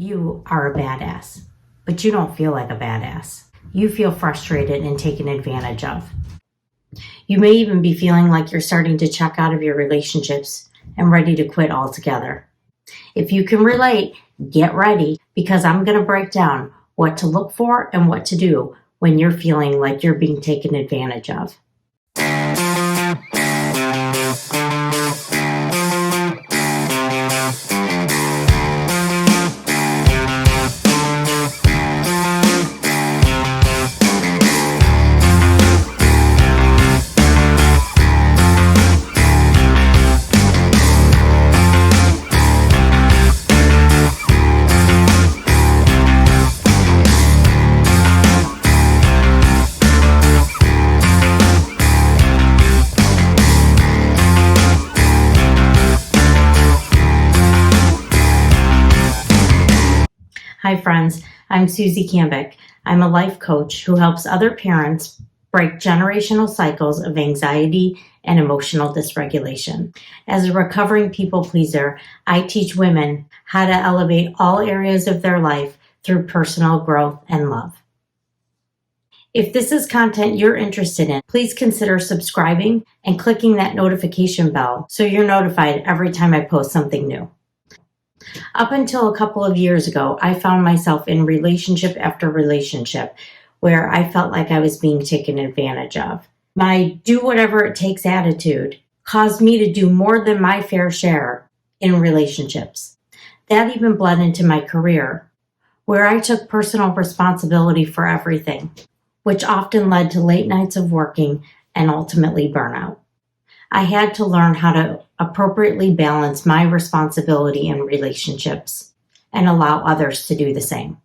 You are a badass, but you don't feel like a badass. You feel frustrated and taken advantage of. You may even be feeling like you're starting to check out of your relationships and ready to quit altogether. If you can relate, get ready, because I'm going to break down what to look for and what to do when you're feeling like you're being taken advantage of. Hi friends, I'm Susie Cambick. I'm a life coach who helps other parents break generational cycles of anxiety and emotional dysregulation. As a recovering people pleaser, I teach women how to elevate all areas of their life through personal growth and love. If this is content you're interested in, please consider subscribing and clicking that notification bell so you're notified every time I post something new. Up until a couple of years ago, I found myself in relationship after relationship where I felt like I was being taken advantage of. My do whatever it takes attitude caused me to do more than my fair share in relationships. That even bled into my career, where I took personal responsibility for everything, which often led to late nights of working and ultimately burnout. I had to learn how to appropriately balance my responsibility in relationships and allow others to do the same.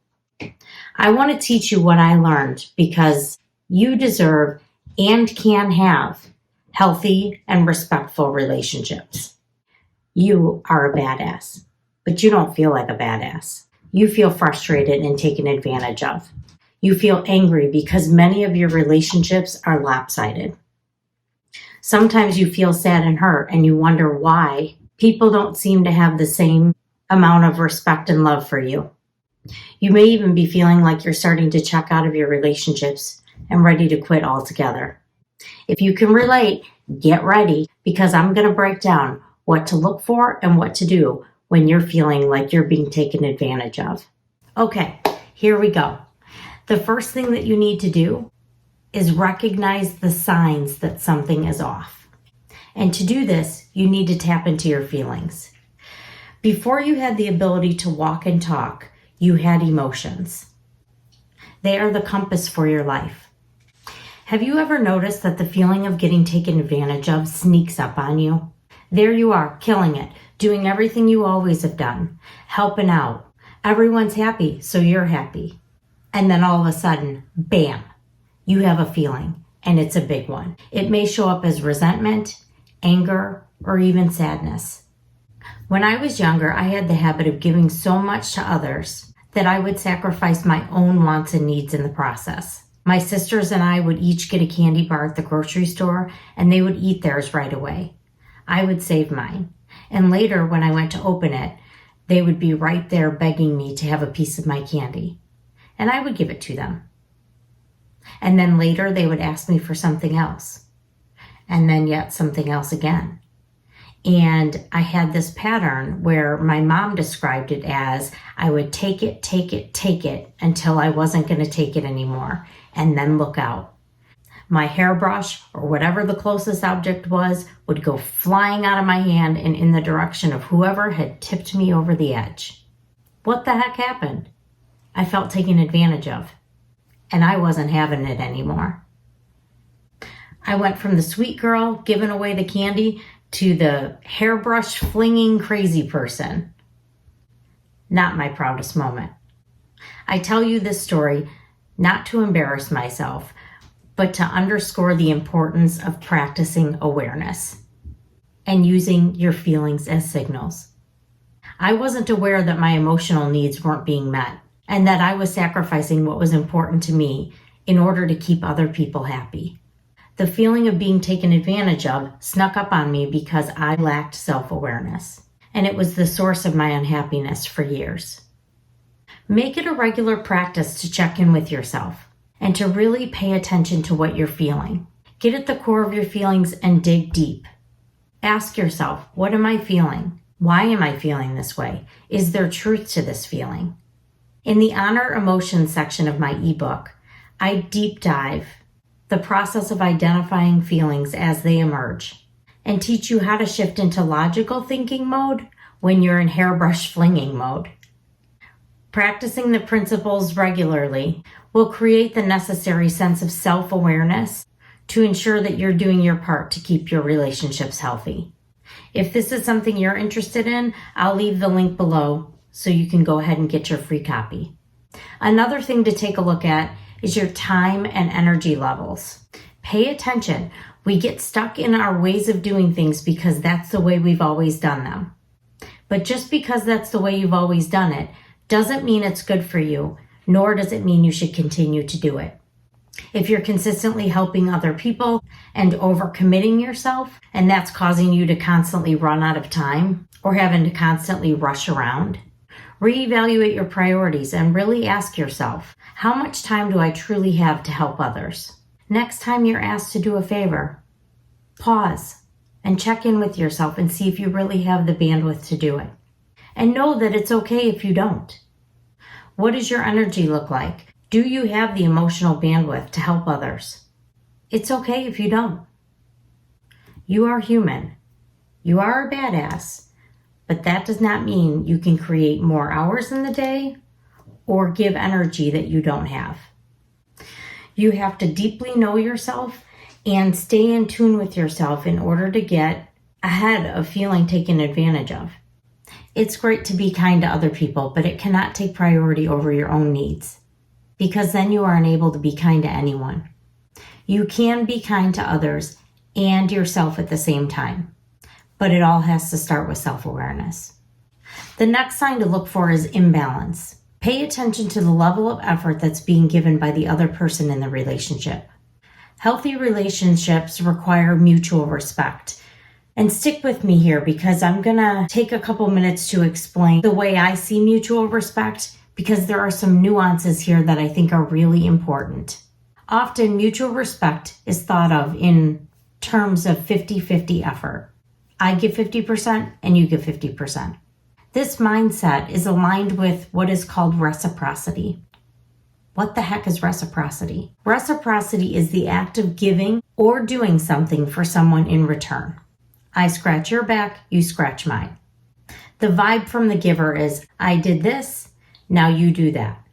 I want to teach you what I learned because you deserve and can have healthy and respectful relationships. You are a badass, but you don't feel like a badass. You feel frustrated and taken advantage of. You feel angry because many of your relationships are lopsided. Sometimes you feel sad and hurt and you wonder why people don't seem to have the same amount of respect and love for you. You may even be feeling like you're starting to check out of your relationships and ready to quit altogether. If you can relate, get ready, because I'm going to break down what to look for and what to do when you're feeling like you're being taken advantage of. Okay, here we go. The first thing that you need to do is recognize the signs that something is off. And to do this, you need to tap into your feelings. Before you had the ability to walk and talk, you had emotions. They are the compass for your life. Have you ever noticed that the feeling of getting taken advantage of sneaks up on you? There you are, killing it, doing everything you always have done, helping out. Everyone's happy, so you're happy. And then all of a sudden, bam, you have a feeling, and it's a big one. It may show up as resentment, anger, or even sadness. When I was younger, I had the habit of giving so much to others that I would sacrifice my own wants and needs in the process. My sisters and I would each get a candy bar at the grocery store, and they would eat theirs right away. I would save mine. And later, when I went to open it, they would be right there begging me to have a piece of my candy. And I would give it to them. And then later they would ask me for something else. And then yet something else again. And I had this pattern where my mom described it as I would take it until I wasn't going to take it anymore, and then look out. My hairbrush or whatever the closest object was would go flying out of my hand and in the direction of whoever had tipped me over the edge. What the heck happened? I felt taken advantage of. And I wasn't having it anymore. I went from the sweet girl giving away the candy to the hairbrush flinging crazy person. Not my proudest moment. I tell you this story not to embarrass myself, but to underscore the importance of practicing awareness and using your feelings as signals. I wasn't aware that my emotional needs weren't being met, and that I was sacrificing what was important to me in order to keep other people happy. The feeling of being taken advantage of snuck up on me because I lacked self-awareness, and it was the source of my unhappiness for years. Make it a regular practice to check in with yourself and to really pay attention to what you're feeling. Get at the core of your feelings and dig deep. Ask yourself, what am I feeling? Why am I feeling this way? Is there truth to this feeling? In the Honor Emotions section of my ebook, I deep dive the process of identifying feelings as they emerge and teach you how to shift into logical thinking mode when you're in hairbrush flinging mode. Practicing the principles regularly will create the necessary sense of self-awareness to ensure that you're doing your part to keep your relationships healthy. If this is something you're interested in, I'll leave the link below so you can go ahead and get your free copy. Another thing to take a look at is your time and energy levels. Pay attention. We get stuck in our ways of doing things because that's the way we've always done them. But just because that's the way you've always done it doesn't mean it's good for you, nor does it mean you should continue to do it. If you're consistently helping other people and overcommitting yourself, and that's causing you to constantly run out of time or having to constantly rush around, reevaluate your priorities and really ask yourself, how much time do I truly have to help others? Next time you're asked to do a favor, pause and check in with yourself and see if you really have the bandwidth to do it. And know that it's okay if you don't. What does your energy look like? Do you have the emotional bandwidth to help others? It's okay if you don't. You are human. You are a badass, but that does not mean you can create more hours in the day or give energy that you don't have. You have to deeply know yourself and stay in tune with yourself in order to get ahead of feeling taken advantage of. It's great to be kind to other people, but it cannot take priority over your own needs, because then you are unable to be kind to anyone. You can be kind to others and yourself at the same time, but it all has to start with self-awareness. The next sign to look for is imbalance. Pay attention to the level of effort that's being given by the other person in the relationship. Healthy relationships require mutual respect. And stick with me here because I'm going to take a couple minutes to explain the way I see mutual respect, because there are some nuances here that I think are really important. Often mutual respect is thought of in terms of 50-50 effort. I give 50% and you give 50%. This mindset is aligned with what is called reciprocity. What the heck is reciprocity? Reciprocity is the act of giving or doing something for someone in return. I scratch your back, you scratch mine. The vibe from the giver is, I did this, now you do that.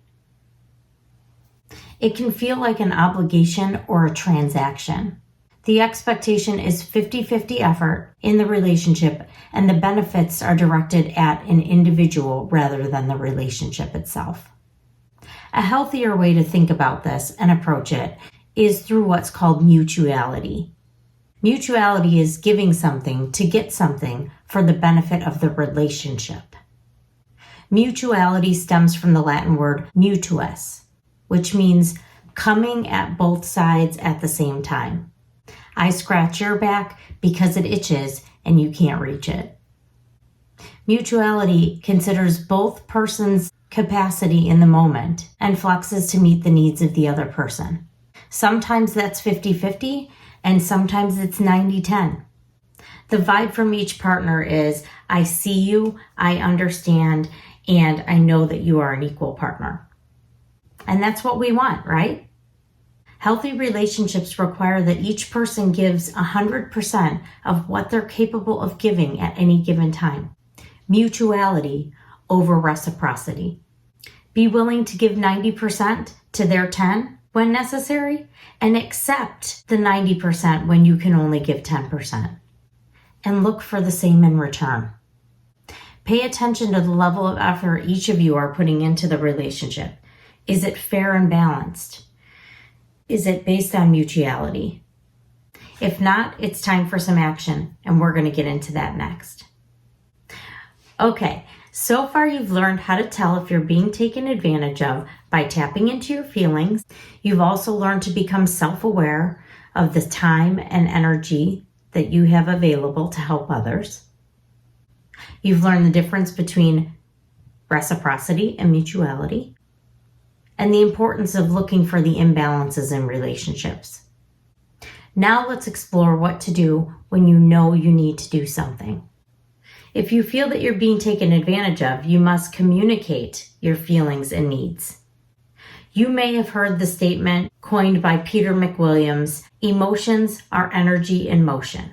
It can feel like an obligation or a transaction. The expectation is 50-50 effort in the relationship, and the benefits are directed at an individual rather than the relationship itself. A healthier way to think about this and approach it is through what's called mutuality. Mutuality is giving something to get something for the benefit of the relationship. Mutuality stems from the Latin word mutuus, which means coming at both sides at the same time. I scratch your back because it itches and you can't reach it. Mutuality considers both persons' capacity in the moment and flexes to meet the needs of the other person. Sometimes that's 50-50 and sometimes it's 90-10. The vibe from each partner is, I see you, I understand, and I know that you are an equal partner. And that's what we want, right? Healthy relationships require that each person gives 100% of what they're capable of giving at any given time. Mutuality over reciprocity. Be willing to give 90% to their 10 when necessary, and accept the 90% when you can only give 10. And look for the same in return. Pay attention to the level of effort each of you are putting into the relationship. Is it fair and balanced? Is it based on mutuality? If not, it's time for some action, and we're going to get into that next. Okay, so far you've learned how to tell if you're being taken advantage of by tapping into your feelings. You've also learned to become self-aware of the time and energy that you have available to help others. You've learned the difference between reciprocity and mutuality, and the importance of looking for the imbalances in relationships. Now let's explore what to do when you know you need to do something. If you feel that you're being taken advantage of, you must communicate your feelings and needs. You may have heard the statement coined by Peter McWilliams, emotions are energy in motion.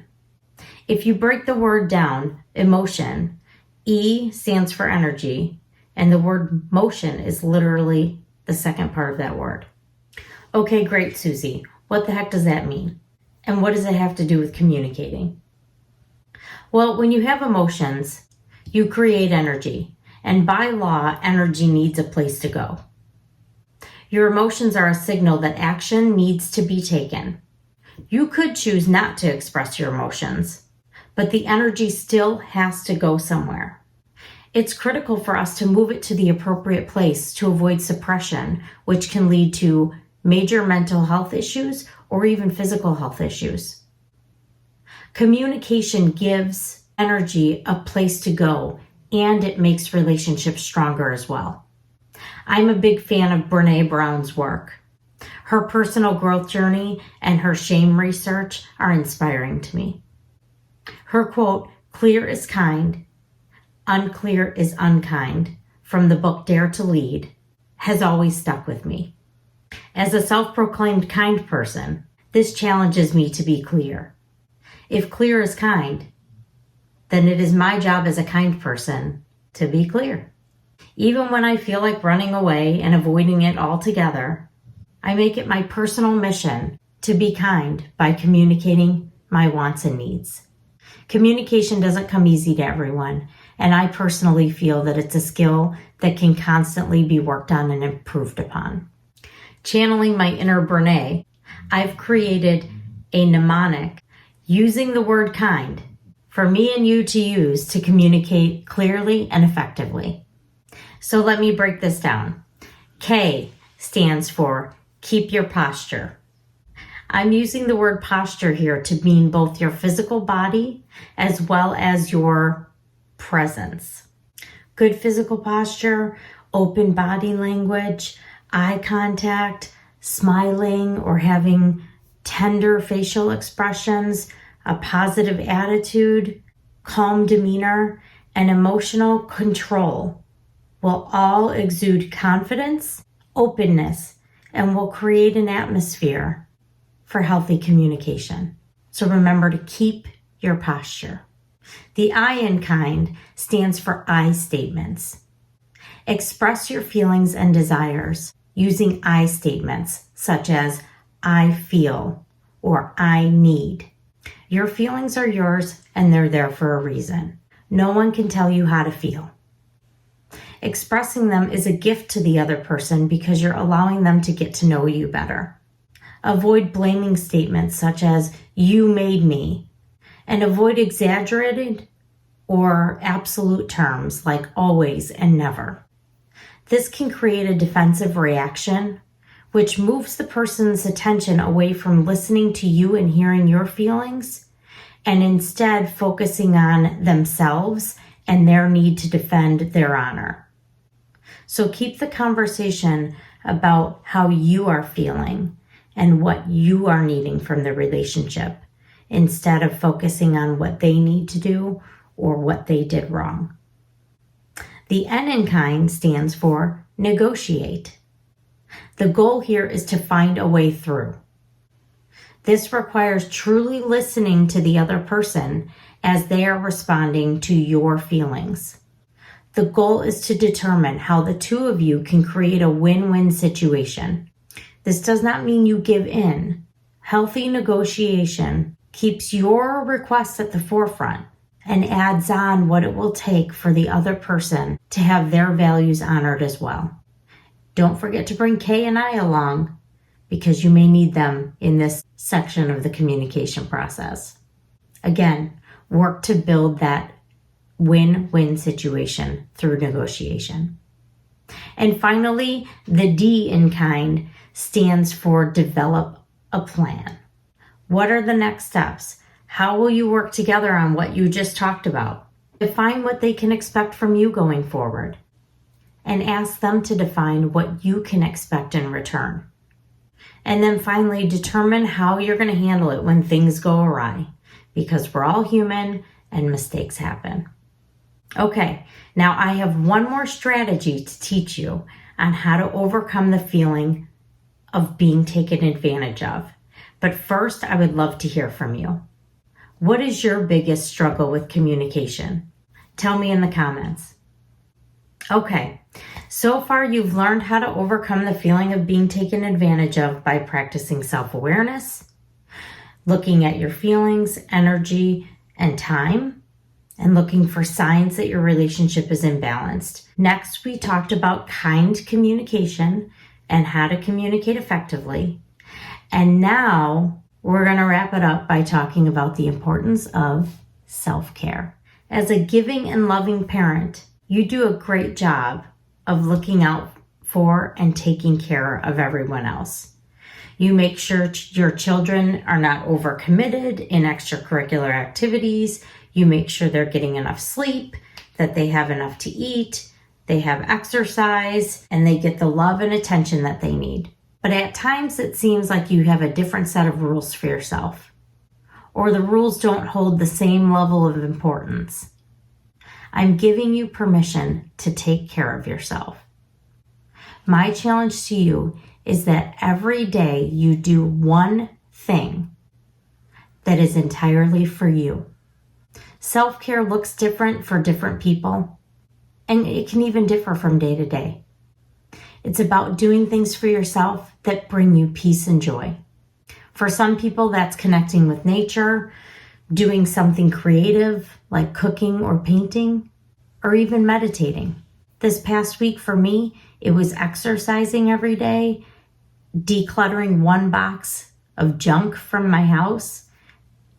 If you break the word down, emotion, E stands for energy, and the word motion is literally the second part of that word. Okay, great, Susie. What the heck does that mean? And what does it have to do with communicating? Well, when you have emotions, you create energy, and by law, energy needs a place to go. Your emotions are a signal that action needs to be taken. You could choose not to express your emotions, but the energy still has to go somewhere. It's critical for us to move it to the appropriate place to avoid suppression, which can lead to major mental health issues or even physical health issues. Communication gives energy a place to go, and it makes relationships stronger as well. I'm a big fan of Brené Brown's work. Her personal growth journey and her shame research are inspiring to me. Her quote, "Clear is kind, unclear is unkind," from the book Dare to Lead, has always stuck with me. As a self-proclaimed kind person, this challenges me to be clear. If clear is kind, then it is my job as a kind person to be clear. Even when I feel like running away and avoiding it altogether, I make it my personal mission to be kind by communicating my wants and needs. Communication doesn't come easy to everyone, and I personally feel that it's a skill that can constantly be worked on and improved upon. Channeling my inner Brené, I've created a mnemonic using the word kind for me and you to use to communicate clearly and effectively. So let me break this down. K stands for keep your posture. I'm using the word posture here to mean both your physical body as well as your presence. Good physical posture, open body language, eye contact, smiling or having tender facial expressions, a positive attitude, calm demeanor, and emotional control will all exude confidence, openness, and will create an atmosphere for healthy communication. So remember to keep your posture. The I in kind stands for I statements. Express your feelings and desires using I statements such as I feel or I need. Your feelings are yours and they're there for a reason. No one can tell you how to feel. Expressing them is a gift to the other person because you're allowing them to get to know you better. Avoid blaming statements such as, you made me, and avoid exaggerated or absolute terms like always and never. This can create a defensive reaction, which moves the person's attention away from listening to you and hearing your feelings, and instead focusing on themselves and their need to defend their honor. So keep the conversation about how you are feeling and what you are needing from the relationship instead of focusing on what they need to do or what they did wrong. The N in kind stands for negotiate. The goal here is to find a way through. This requires truly listening to the other person as they are responding to your feelings. The goal is to determine how the two of you can create a win-win situation. This does not mean you give in. Healthy negotiation keeps your requests at the forefront and adds on what it will take for the other person to have their values honored as well. Don't forget to bring Kay and I along because you may need them in this section of the communication process. Again, work to build that win-win situation through negotiation. And finally, the D in kind stands for develop a plan. What are the next steps? How will you work together on what you just talked about? Define what they can expect from you going forward. and ask them to define what you can expect in return. And then finally, determine how you're going to handle it when things go awry, because we're all human and mistakes happen. Okay, now I have one more strategy to teach you on how to overcome the feeling of being taken advantage of. But first, I would love to hear from you. What is your biggest struggle with communication? Tell me in the comments. Okay, so far you've learned how to overcome the feeling of being taken advantage of by practicing self-awareness, looking at your feelings, energy, and time, and looking for signs that your relationship is imbalanced. Next, we talked about kind communication and how to communicate effectively. And now we're going to wrap it up by talking about the importance of self-care. As a giving and loving parent, you do a great job of looking out for and taking care of everyone else. You make sure your children are not overcommitted in extracurricular activities. You make sure they're getting enough sleep, that they have enough to eat, they have exercise, and they get the love and attention that they need. But at times it seems like you have a different set of rules for yourself, or the rules don't hold the same level of importance. I'm giving you permission to take care of yourself. My challenge to you is that every day you do one thing that is entirely for you. Self-care looks different for different people, and it can even differ from day to day. It's about doing things for yourself that bring you peace and joy. For some people, that's connecting with nature, doing something creative like cooking or painting, or even meditating. This past week for me, it was exercising every day, decluttering one box of junk from my house,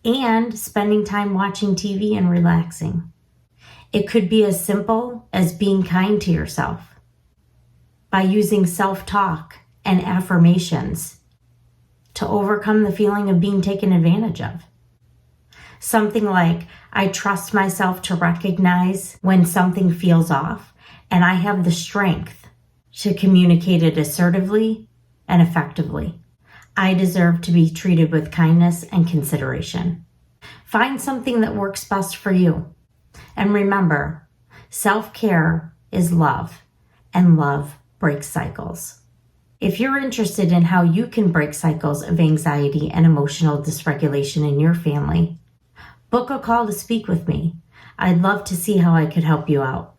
and spending time watching TV and relaxing. It could be as simple as being kind to yourself by using self-talk and affirmations to overcome the feeling of being taken advantage of. Something like, I trust myself to recognize when something feels off, and I have the strength to communicate it assertively and effectively. I deserve to be treated with kindness and consideration. Find something that works best for you. And remember, self-care is love, and love breaks cycles. If you're interested in how you can break cycles of anxiety and emotional dysregulation in your family, book a call to speak with me. I'd love to see how I could help you out.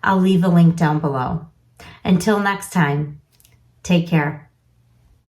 I'll leave a link down below. Until next time, take care.